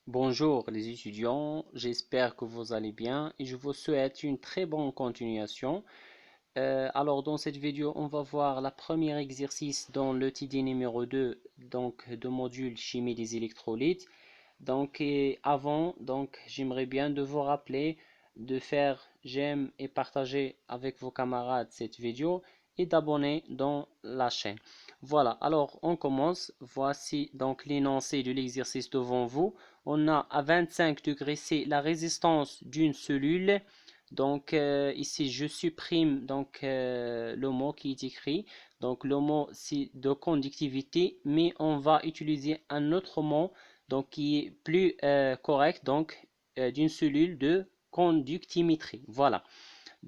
Bonjour les étudiants, j'espère que vous allez bien et je vous souhaite une très bonne continuation. Alors dans cette vidéo, on va voir la première exercice dans le TD numéro 2 donc de module chimie des électrolytes. J'aimerais bien de vous rappeler de faire j'aime et partager avec vos camarades cette vidéo et d'abonner dans la chaîne. Voilà, alors on commence. Voici donc l'énoncé de l'exercice devant vous. On a à 25 degrés C la résistance d'une cellule. Ici je supprime le mot qui est écrit. Donc le mot c'est de conductivité, mais on va utiliser un autre mot qui est plus correct, d'une cellule de conductimétrie. Voilà.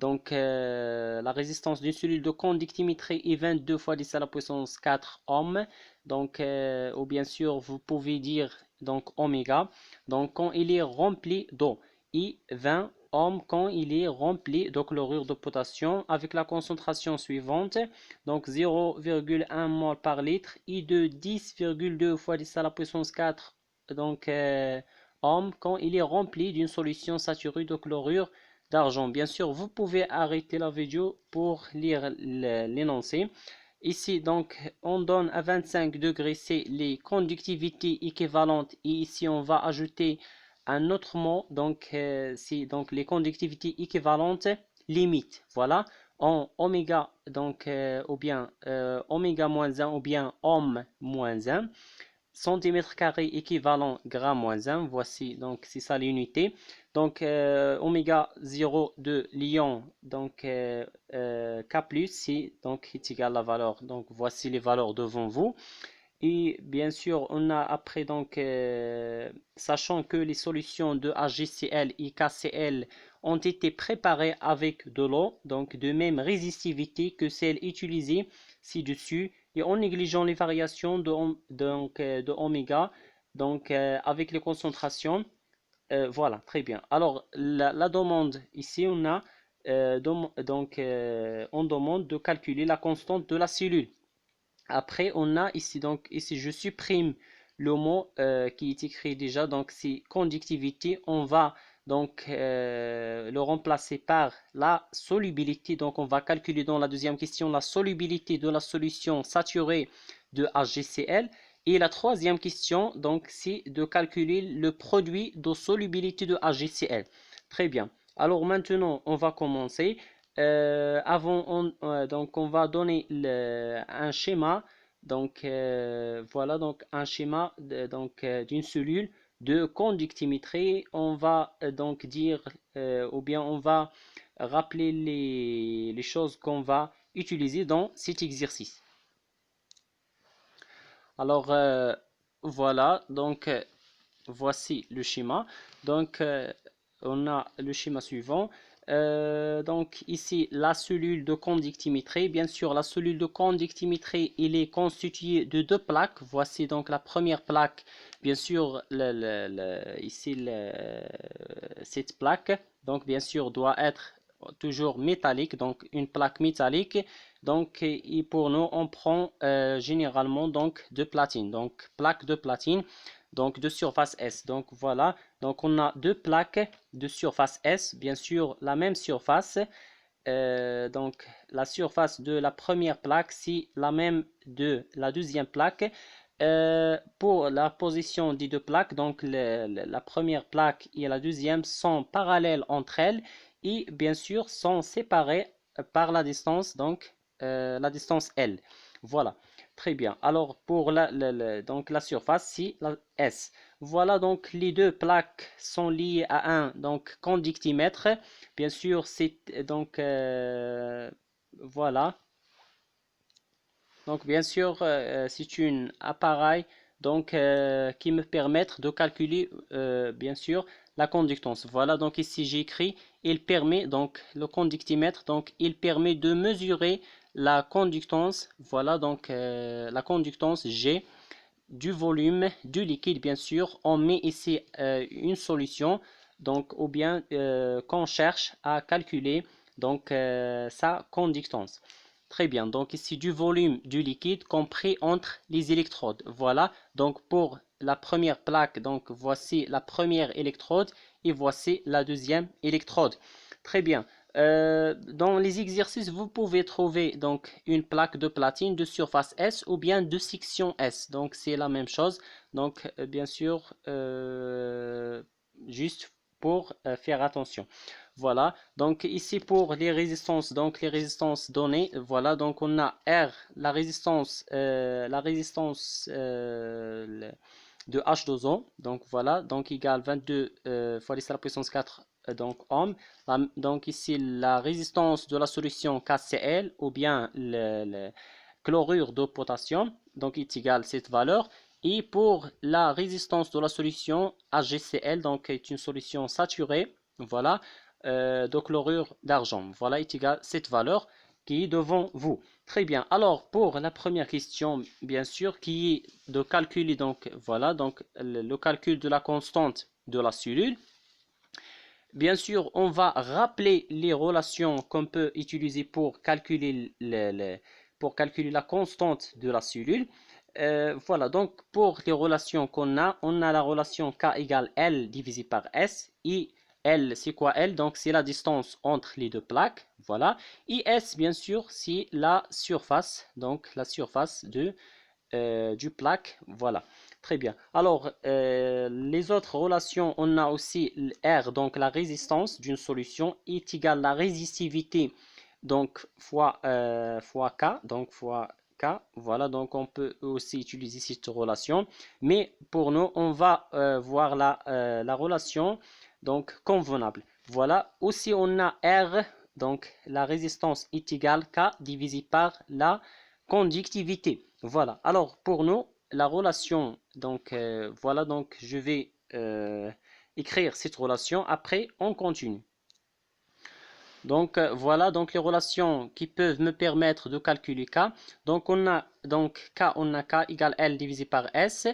La résistance d'une cellule de conductimétrie est 22 fois 10 à la puissance 4 ohms. Ou bien sûr, vous pouvez dire oméga. Donc, quand il est rempli d'eau, et 20 ohms quand il est rempli de chlorure de potassium avec la concentration suivante. Donc, 0,1 mol par litre et de 10,2 fois 10 à la puissance 4 ohms quand il est rempli d'une solution saturée de chlorure d'argent. Bien sûr, vous pouvez arrêter la vidéo pour lire l'énoncé. Ici, on donne à 25 degrés C les conductivités équivalentes et ici, on va ajouter un autre mot. C'est les conductivités équivalentes limites. Voilà, en oméga, ou bien oméga moins 1 ou bien ohm moins 1 centimètre carré équivalent gramme moins 1. Voici, donc c'est ça l'unité. Oméga 0 de l'ion, K+, est égal à la valeur. Donc voici les valeurs devant vous. Et bien sûr, on a après, sachant que les solutions de HgCl et KCl ont été préparées avec de l'eau, donc de même résistivité que celle utilisée ci-dessus, et en négligeant les variations de oméga, avec les concentrations. Voilà, très bien. Alors, la demande, ici, on a, on demande de calculer la constante de la cellule. Après, on a ici, ici, je supprime le mot qui est écrit déjà, donc c'est conductivité. On va le remplacer par la solubilité. Donc, on va calculer dans la deuxième question la solubilité de la solution saturée de HgCl. Et la troisième question, c'est de calculer le produit de solubilité de HgCl. Très bien. Alors maintenant, on va commencer. On va donner un schéma. Voilà donc un schéma d'une cellule de conductimétrie. On va dire ou bien on va rappeler les choses qu'on va utiliser dans cet exercice. Alors voilà, voici le schéma. On a le schéma suivant. Ici, la cellule de conductimétrie. Bien sûr, la cellule de conductimétrie, il est constituée de deux plaques. Voici donc la première plaque. Bien sûr, cette plaque, donc bien sûr, doit être toujours métallique, donc une plaque métallique. Et pour nous, on prend généralement de platine, donc plaque de platine, donc de surface S. Donc voilà, donc on a deux plaques de surface S, bien sûr la même surface. La surface de la première plaque, c'est la même de la deuxième plaque. Pour la position des deux plaques, la première plaque et la deuxième sont parallèles entre elles et bien sûr sont séparées par la distance L. Voilà, très bien. Alors pour la surface, c'est la S. Voilà, donc les deux plaques sont liées à un conductimètre. Bien sûr, c'est voilà. Donc bien sûr, c'est un appareil qui me permet de calculer bien sûr la conductance. Voilà, donc ici j'ai écrit, il permet le conductimètre, il permet de mesurer la conductance. Voilà, la conductance G du volume du liquide. Bien sûr, on met ici une solution, ou bien qu'on cherche à calculer sa conductance. Très bien, donc ici du volume du liquide compris entre les électrodes. Voilà, donc pour la première plaque, donc voici la première électrode et voici la deuxième électrode. Très bien. Dans les exercices, vous pouvez trouver donc une plaque de platine de surface S ou bien de section S. Donc c'est la même chose. Donc bien sûr, juste pour faire attention. Voilà, donc ici pour les résistances, donc les résistances données, voilà, donc on a R, la résistance de H2O, donc voilà, donc égale 22 fois 10 à la puissance 4 donc ohms. Donc ici la résistance de la solution KCl ou bien le chlorure de potassium, donc est égal à cette valeur. Et pour la résistance de la solution HgCl, donc est une solution saturée, voilà, de chlorure d'argent. Voilà, est égal à cette valeur qui est devant vous. Très bien. Alors, pour la première question, bien sûr, qui est de calculer, donc, voilà, donc, le calcul de la constante de la cellule. Bien sûr, on va rappeler les relations qu'on peut utiliser pour calculer, pour calculer la constante de la cellule. Voilà, donc pour les relations qu'on a, on a la relation K égale L divisé par S. Et L, c'est quoi L? Donc c'est la distance entre les deux plaques. Voilà. Et S, bien sûr, c'est la surface. Donc la surface du plaque. Voilà. Très bien. Alors, les autres relations, on a aussi R, donc la résistance d'une solution est égale à la résistivité, donc fois K, donc fois K. Voilà, donc on peut aussi utiliser cette relation. Mais pour nous, on va voir la relation donc convenable. Voilà. Aussi, on a R, donc la résistance est égale à K divisé par la conductivité. Voilà. Alors, pour nous, la relation, donc voilà, donc je vais écrire cette relation. Après, on continue. Donc voilà donc les relations qui peuvent me permettre de calculer K. Donc on a K égale L divisé par S.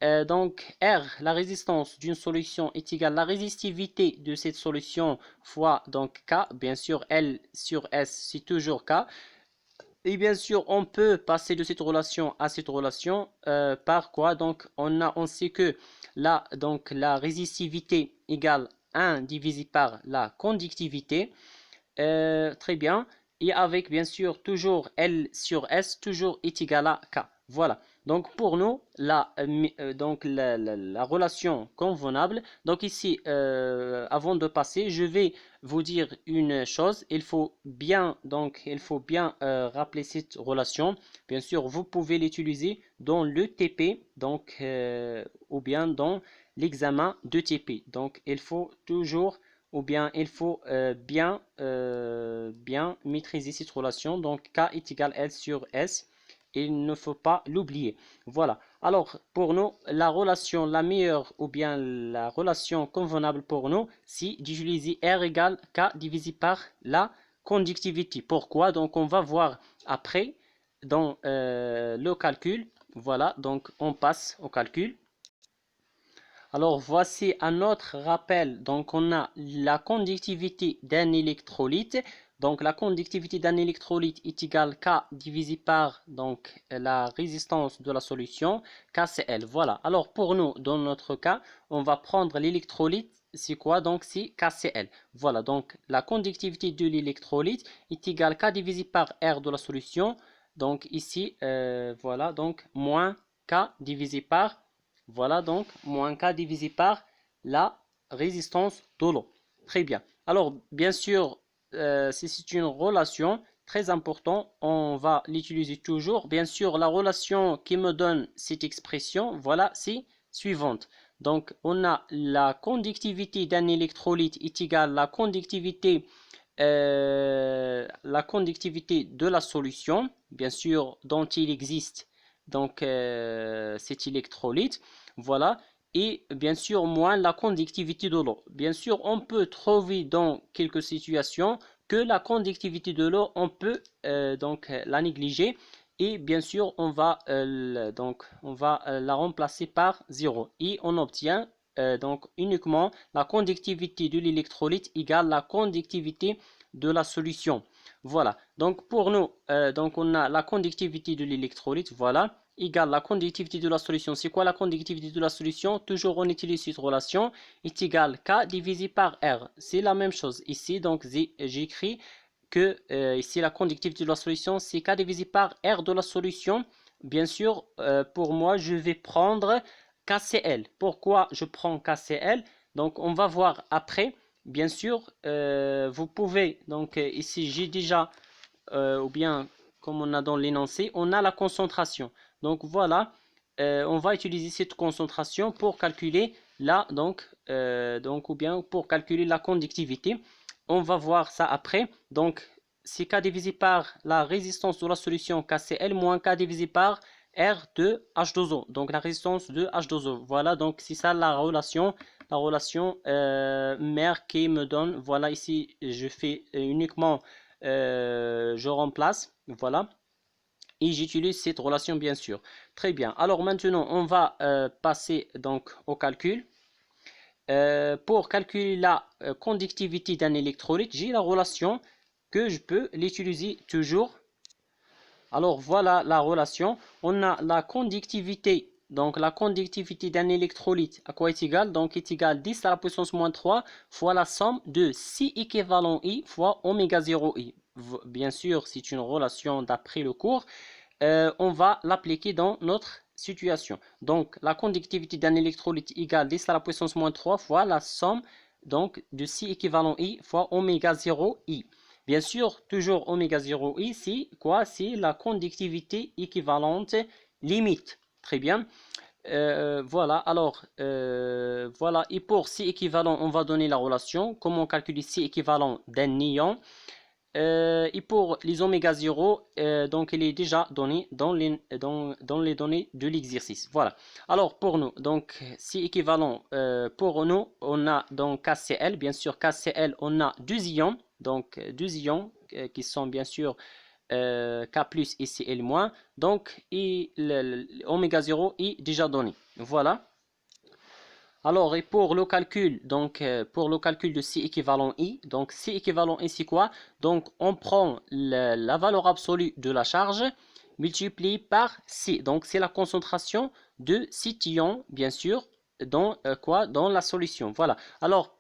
Donc R, la résistance d'une solution est égale à la résistivité de cette solution fois donc K. Bien sûr, L sur S, c'est toujours K. Et bien sûr, on peut passer de cette relation à cette relation par quoi? Donc, on sait que la résistivité égale 1 divisé par la conductivité. Très bien. Et avec bien sûr toujours L sur S toujours est égal à K. Voilà. Donc pour nous, la relation convenable. Donc ici, avant de passer, je vais vous dire une chose. Il faut bien rappeler cette relation. Bien sûr, vous pouvez l'utiliser dans le TP, donc ou bien dans l'examen de TP. Donc il faut toujours ou bien il faut bien maîtriser cette relation. Donc K est égal à L sur S. Il ne faut pas l'oublier. Voilà. Alors, pour nous, la relation la meilleure ou bien la relation convenable pour nous, c'est d'utiliser R égale K divisé par la conductivité. Pourquoi? Donc, on va voir après dans le calcul. Voilà, donc on passe au calcul. Alors voici un autre rappel. Donc on a la conductivité d'un électrolyte. Donc la conductivité d'un électrolyte est égale à K divisé par donc la résistance de la solution KCl. Voilà. Alors pour nous, dans notre cas, on va prendre l'électrolyte. C'est quoi? Donc c'est KCl. Voilà. Donc la conductivité de l'électrolyte est égale à K divisé par R de la solution. Donc ici, voilà. Donc moins K divisé par voilà donc moins K divisé par la résistance de l'eau. Très bien. Alors, bien sûr, si c'est une relation très importante, on va l'utiliser toujours. Bien sûr, la relation qui me donne cette expression, voilà, c'est suivante. Donc, on a la conductivité d'un électrolyte est égale à la conductivité de la solution, bien sûr, dont il existe donc cet électrolyte. Voilà. Et bien sûr, moins la conductivité de l'eau. Bien sûr, on peut trouver dans quelques situations que la conductivité de l'eau, on peut donc la négliger. Et bien sûr, on va la remplacer par 0. Et on obtient donc uniquement la conductivité de l'électrolyte égale la conductivité de la solution. Voilà. Donc pour nous, donc on a la conductivité de l'électrolyte. Voilà. égale la conductivité de la solution. C'est quoi la conductivité de la solution? Toujours on utilise cette relation, est égal K divisé par R. C'est la même chose ici, donc j'écris que ici la conductivité de la solution c'est K divisé par R de la solution. Bien sûr, pour moi, je vais prendre KCL. Pourquoi je prends KCL? Donc, on va voir après. Bien sûr, vous pouvez, donc ici j'ai déjà, ou bien comme on a dans l'énoncé, on a la concentration. Donc voilà, on va utiliser cette concentration pour calculer la, donc ou bien pour calculer la conductivité. On va voir ça après. Donc, c'est K divisé par la résistance de la solution KCL moins K divisé par R de H2O. Donc, la résistance de H2O. Voilà, donc c'est ça la relation mère qui me donne. Voilà, ici, je fais uniquement, je remplace. Voilà. Et j'utilise cette relation, bien sûr. Très bien. Alors, maintenant, on va passer donc au calcul. Pour calculer la conductivité d'un électrolyte, j'ai la relation que je peux l'utiliser toujours. Alors voilà la relation. On a la conductivité. Donc la conductivité d'un électrolyte à quoi est égal? Donc est égal 10 à la puissance moins 3 fois la somme de 6 équivalent I fois oméga 0 I. Bien sûr, c'est une relation d'après le cours. On va l'appliquer dans notre situation. Donc, la conductivité d'un électrolyte égale 10 à la puissance moins 3 fois la somme donc, de 6 équivalent I fois oméga 0 I. Bien sûr, toujours oméga 0 I, c'est quoi? C'est la conductivité équivalente limite. Très bien. Voilà, alors, voilà. Et pour C équivalent, on va donner la relation. Comment calculer C équivalent d'un ion? Et pour les oméga 0, donc il est déjà donné dans les données de l'exercice. Voilà. Alors pour nous, donc c'est équivalent. Pour nous, on a donc KCl. Bien sûr, KCl, on a deux ions. Donc deux ions qui sont bien sûr K plus et Cl moins. Donc l'oméga 0 est déjà donné. Voilà. Alors, et pour le calcul, donc pour le calcul de C équivalent I, donc C équivalent I c'est quoi? Donc on prend la valeur absolue de la charge multipliée par C. Donc c'est la concentration de cet ion, bien sûr, dans quoi? Dans la solution. Voilà. Alors,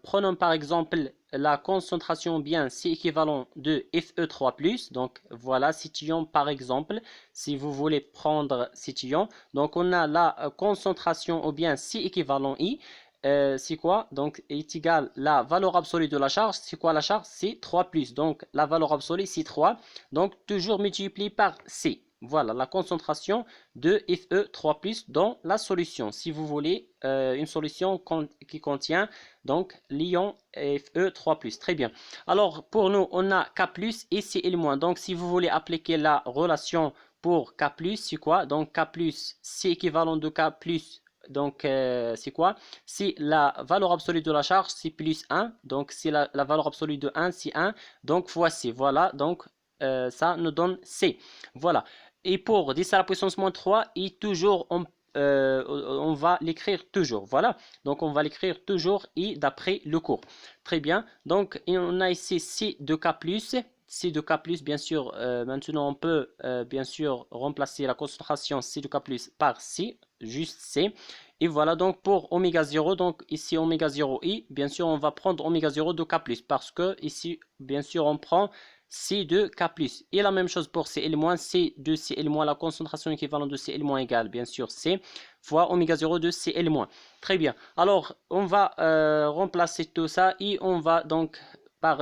prenons par exemple la concentration bien C équivalent de Fe3+. Donc voilà cet ion par exemple, si vous voulez prendre cet ion. Donc on a la concentration ou bien C équivalent I. C'est quoi? Donc est égal la valeur absolue de la charge. C'est quoi la charge? C'est 3+. Donc la valeur absolue c'est 3. Donc toujours multiplié par C. Voilà la concentration de Fe3+ dans la solution. Si vous voulez une solution qui contient donc l'ion Fe3+. Très bien. Alors pour nous, on a K+, et Cl-. Donc si vous voulez appliquer la relation pour K+, c'est quoi? Donc K+, c'est équivalent de K+. Donc, c'est quoi? C'est la valeur absolue de la charge, c'est plus 1. Donc, c'est la valeur absolue de 1, c'est 1. Donc, fois C. Voilà. Donc, ça nous donne C. Voilà. Et pour 10 à la puissance moins 3, et toujours, on va l'écrire toujours. Voilà. Donc, on va l'écrire toujours et d'après le cours. Très bien. Donc, on a ici C de K+. C de K+, bien sûr, maintenant on peut bien sûr remplacer la concentration C de K+, par C, juste C. Et voilà donc pour oméga 0, donc ici oméga 0i, bien sûr on va prendre oméga 0 de K+, parce que ici, bien sûr, on prend C de K+. Et la même chose pour Cl-, C de Cl-, la concentration équivalente de Cl- égale, bien sûr, C fois oméga 0 de Cl-. Très bien. Alors, on va remplacer tout ça et on va donc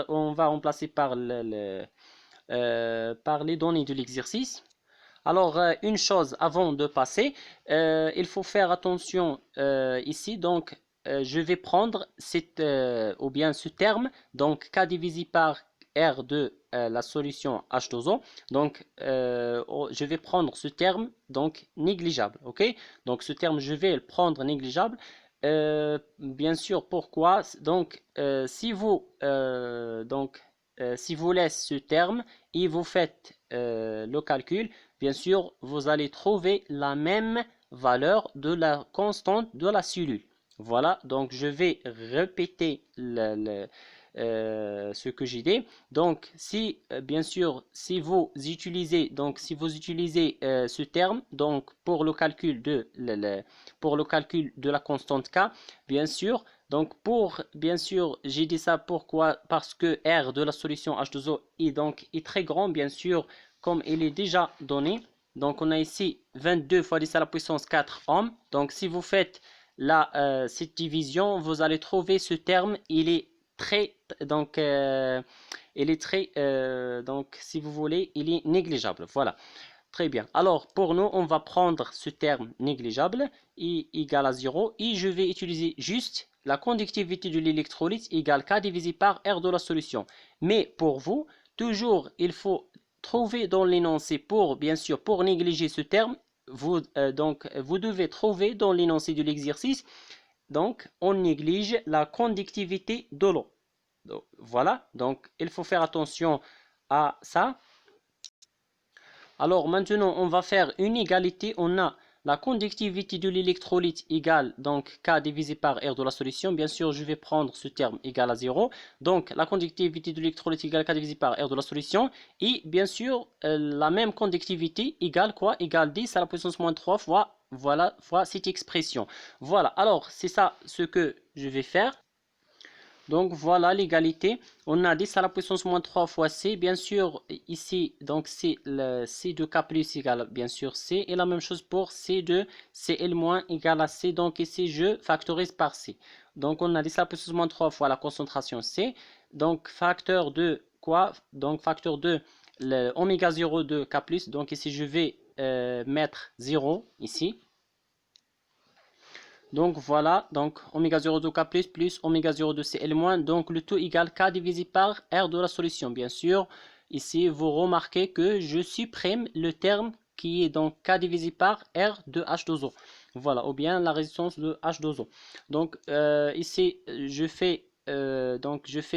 on va remplacer par les données de l'exercice. Alors, une chose avant de passer, il faut faire attention ici. Donc, je vais prendre ou bien ce terme, donc K divisé par R de la solution H2O. Donc, je vais prendre ce terme donc négligeable. Ok? Donc, ce terme, je vais le prendre négligeable. Bien sûr, pourquoi? Donc, si vous laissez ce terme et vous faites le calcul, bien sûr, vous allez trouver la même valeur de la constante de la cellule. Voilà, donc je vais répéter ce que j'ai dit. Donc, si bien sûr, si vous utilisez ce terme, donc pour le calcul de la constante k, bien sûr. Donc bien sûr, j'ai dit ça pourquoi? Parce que R de la solution H2O est très grand, bien sûr, comme il est déjà donné. Donc on a ici 22 fois 10 à la puissance 4 ohms. Donc si vous faites cette division, vous allez trouver ce terme. Il est très donc si vous voulez, il est négligeable. Voilà. Très bien. Alors, pour nous, on va prendre ce terme négligeable, I égale à 0, et je vais utiliser juste la conductivité de l'électrolyte égale K divisé par R de la solution. Mais pour vous, toujours, il faut trouver dans l'énoncé bien sûr, pour négliger ce terme, vous devez trouver dans l'énoncé de l'exercice, donc, on néglige la conductivité de l'eau. Voilà, donc il faut faire attention à ça. Alors maintenant, on va faire une égalité. On a la conductivité de l'électrolyte égale donc K divisé par R de la solution. Bien sûr, je vais prendre ce terme égal à 0. Donc, la conductivité de l'électrolyte égale K divisé par R de la solution. Et bien sûr, la même conductivité égale quoi? Égale 10 à la puissance moins 3 fois, voilà, fois cette expression. Voilà, alors c'est ça ce que je vais faire. Donc voilà l'égalité. On a 10 à la puissance moins 3 fois C. Bien sûr, ici, donc c'est le C de K plus égale bien sûr C. Et la même chose pour C de CL moins égale à C. Donc ici, je factorise par C. Donc on a 10 à la puissance moins 3 fois la concentration C. Donc facteur de quoi? Donc facteur de oméga 0 de K plus. Donc ici, je vais mettre 0 ici. Donc voilà, donc oméga 0 de K plus oméga 0 de Cl moins, donc le tout égale K divisé par R de la solution. Bien sûr, ici vous remarquez que je supprime le terme qui est donc K divisé par R de H2O. Voilà, ou bien la résistance de H2O. Donc ici, je fais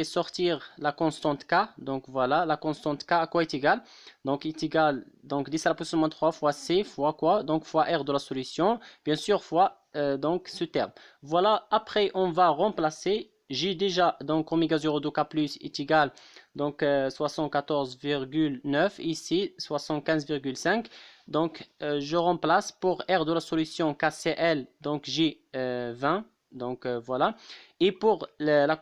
sortir la constante K. Donc voilà, la constante K à quoi est égale? Donc est égale donc 10 à la puissance moins 3 fois C fois quoi? Donc fois R de la solution. Bien sûr, fois donc ce terme. Voilà, après on va remplacer. J'ai déjà donc oméga 0 de K plus est égal donc 74,9 ici 75,5. Donc je remplace pour R de la solution KCl, donc j'ai 20. Donc voilà. Et pour la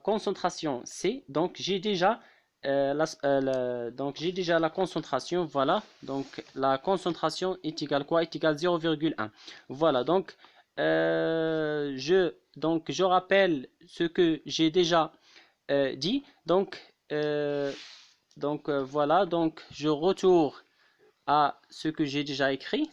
concentration C, donc j'ai déjà j'ai déjà la concentration. Voilà. Donc la concentration est égale quoi? Est égale 0,1. Voilà. Donc je rappelle ce que j'ai déjà dit. Voilà. Donc je retourne à ce que j'ai déjà écrit.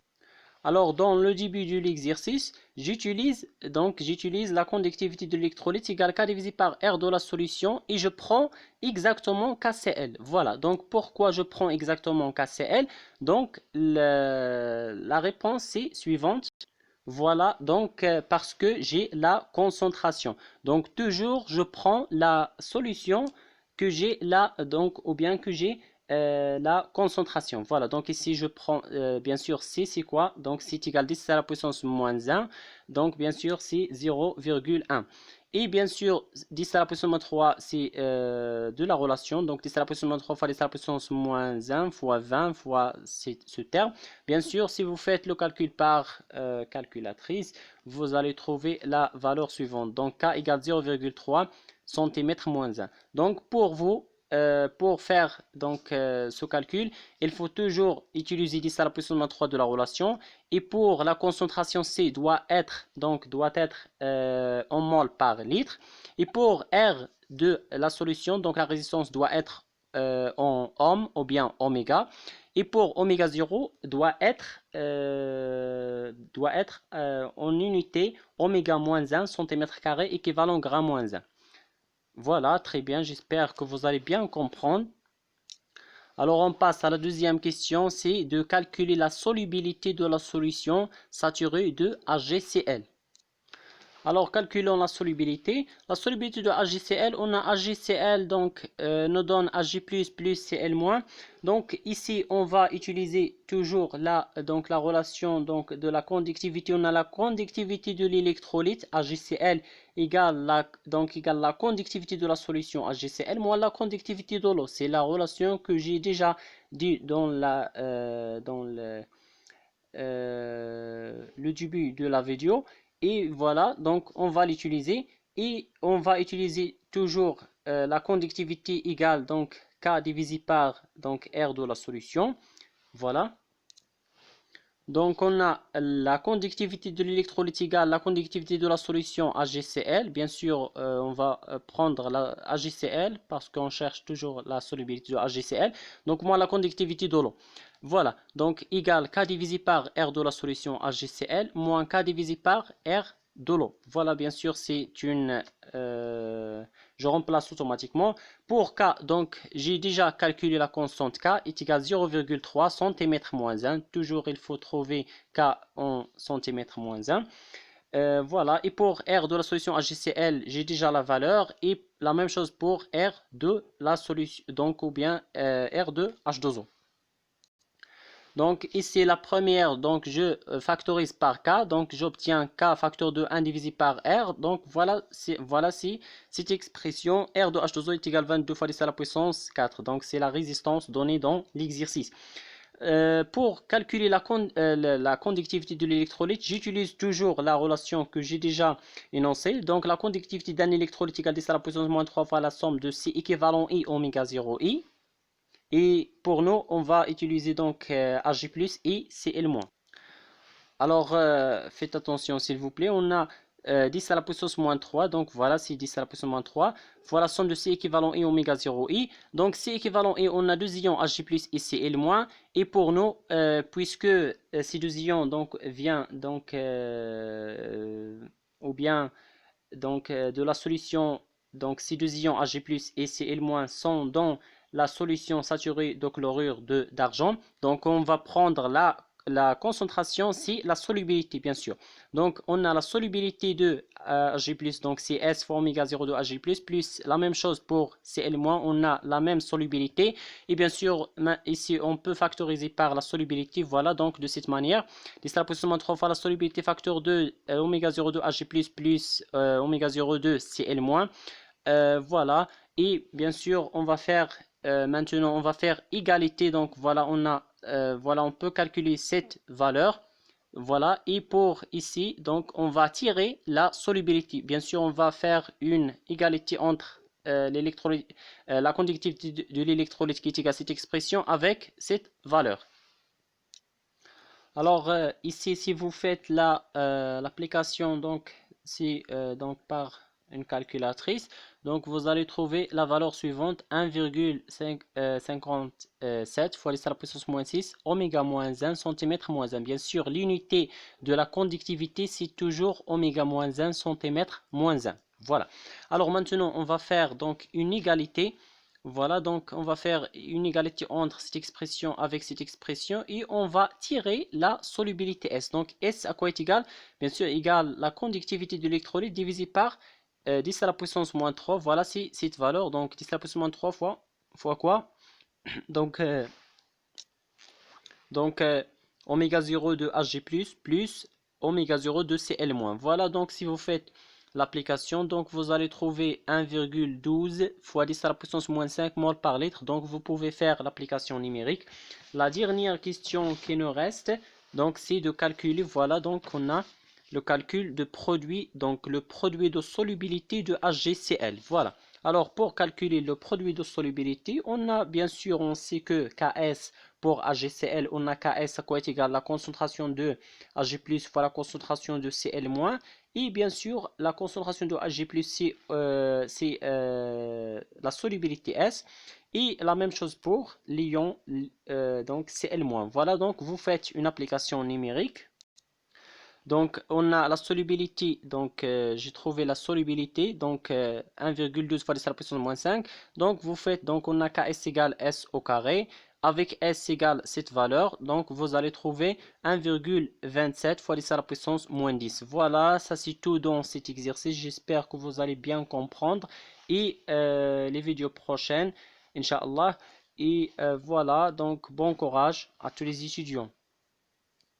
Alors, dans le début de l'exercice, j'utilise la conductivité de l'électrolyte égale K divisé par R de la solution et je prends exactement KCl. Voilà, donc pourquoi je prends exactement KCl? Donc, la réponse est suivante. Voilà, donc parce que j'ai la concentration. Donc, toujours, je prends la solution que j'ai là, donc, ou bien que j'ai la concentration. Voilà, donc ici je prends bien sûr C, c'est quoi? Donc c'est égal 10 à la puissance moins 1. Donc bien sûr c'est 0,1. Et bien sûr 10 à la puissance moins 3 c'est de la relation. Donc 10 à la puissance moins 3 fois 10 à la puissance moins 1 fois 20 fois ce terme. Bien sûr si vous faites le calcul par calculatrice, vous allez trouver la valeur suivante. Donc K égale 0,3 cm moins 1. Donc pour vous, pour faire donc ce calcul, il faut toujours utiliser 10 à la puissance moins 3 de la relation. Et pour la concentration C doit être en mol par litre. Et pour R de la solution, donc la résistance doit être en ohm ou bien oméga. Et pour oméga 0 doit être en unité oméga moins 1 cm² équivalent gramme moins 1. Voilà, très bien, j'espère que vous allez bien comprendre. Alors on passe à la deuxième question, c'est de calculer la solubilité de la solution saturée de HgCl. Alors, calculons la solubilité. La solubilité de HJCl, on a HJCl, donc, nous donne Hj+, plus Cl-. Donc, ici, on va utiliser toujours donc, la relation donc, de la conductivité. On a la conductivité de l'électrolyte, HJCl, égale la conductivité de la solution, HJCl, moins la conductivité de l'eau. C'est la relation que j'ai déjà dit dans le début de la vidéo. Et voilà, donc on va l'utiliser et on va utiliser toujours la conductivité égale donc K divisé par donc R de la solution. Voilà. Donc on a la conductivité de l'électrolyte égale la conductivité de la solution HJCl. Bien sûr, on va prendre la HJCl parce qu'on cherche toujours la solubilité de HJCl. Donc moins la conductivité de l'eau. Voilà, donc égale K divisé par R de la solution HJCl moins K divisé par R de l'eau. Voilà, bien sûr, c'est une... je remplace automatiquement. Pour K, donc, j'ai déjà calculé la constante K est égale 0,3 cm-1. Toujours, il faut trouver K en cm-1. Voilà, et pour R de la solution HJCl, j'ai déjà la valeur. Et la même chose pour R de la solution, donc, ou bien R de H2O. Donc ici la première, donc je factorise par K, donc j'obtiens K facteur de 1 divisé par R. Donc voilà cette expression R de H2O est égal à 22 fois 10 à la puissance 4. Donc c'est la résistance donnée dans l'exercice. Pour calculer la conductivité de l'électrolyte, j'utilise toujours la relation que j'ai déjà énoncée. Donc la conductivité d'un électrolyte égale 10 à la puissance moins 3 fois la somme de C équivalent I oméga 0 I. Et pour nous, on va utiliser donc Hg+, et Cl-. Alors, faites attention s'il vous plaît. On a 10 à la puissance moins 3. Donc voilà, c'est 10 à la puissance moins 3. Voilà, somme de C équivalent I oméga 0 I. Donc C équivalent I, on a deux ions Hg+, et Cl-. Et pour nous, puisque ces deux ions donc, viennent donc, ou bien donc, de la solution, donc ces deux ions Hg+, et Cl- sont dans la solution saturée de chlorure d'argent. Donc on va prendre la concentration, c'est la solubilité bien sûr. Donc on a la solubilité de Hg+, donc c'est S fois oméga 0 de Hg+, plus la même chose pour Cl-, on a la même solubilité. Et bien sûr, ici on peut factoriser par la solubilité, voilà, donc de cette manière. 10 à la puissance 3 fois la solubilité facteur de oméga 0 de Hg+, plus oméga 0 de Cl-. Voilà, et bien sûr on va faire maintenant on va faire égalité. Donc voilà, on peut calculer cette valeur. Voilà, et pour ici donc on va tirer la solubilité. Bien sûr on va faire une égalité entre la conductivité de l'électrolyte qui est égale à cette expression avec cette valeur. Alors ici, si vous faites l'application donc donc par une calculatrice, donc vous allez trouver la valeur suivante 1,57 fois 10 à la puissance moins 6 oméga moins 1 centimètre moins 1. Bien sûr, l'unité de la conductivité c'est toujours oméga moins 1 centimètre moins 1. Voilà. Alors maintenant, on va faire donc une égalité. Voilà, donc on va faire une égalité entre cette expression avec cette expression et on va tirer la solubilité S. Donc S à quoi est égal? Bien sûr, égal la conductivité de l'électrolyte divisé par 10 à la puissance moins 3. Voilà, c'est cette valeur. Donc 10 à la puissance moins 3 fois quoi? Donc, oméga 0 de Hg+, plus oméga 0 de Cl-. Voilà, donc si vous faites l'application, donc vous allez trouver 1,12 fois 10 à la puissance moins 5 mol par litre. Donc vous pouvez faire l'application numérique. La dernière question qui nous reste, donc c'est de calculer, voilà, donc on a le calcul de produit, donc le produit de solubilité de HgCl. Voilà. Alors pour calculer le produit de solubilité, on a bien sûr, on sait que Ks pour HgCl, on a Ks à quoi est égal la concentration de Hg+, fois la concentration de Cl-. Et bien sûr, la concentration de Hg+, c'est la solubilité S. Et la même chose pour l'ion donc Cl-. Voilà, donc vous faites une application numérique. Donc on a la solubilité, donc j'ai trouvé la solubilité, donc 1,12 fois 10 à la puissance moins 5. Donc vous faites, donc on a Ks égale S au carré. avec S égale cette valeur, donc vous allez trouver 1,27 fois 10 à la puissance moins 10. Voilà, ça c'est tout dans cet exercice. J'espère que vous allez bien comprendre. Et les vidéos prochaines, Inch'Allah. Et voilà, donc bon courage à tous les étudiants.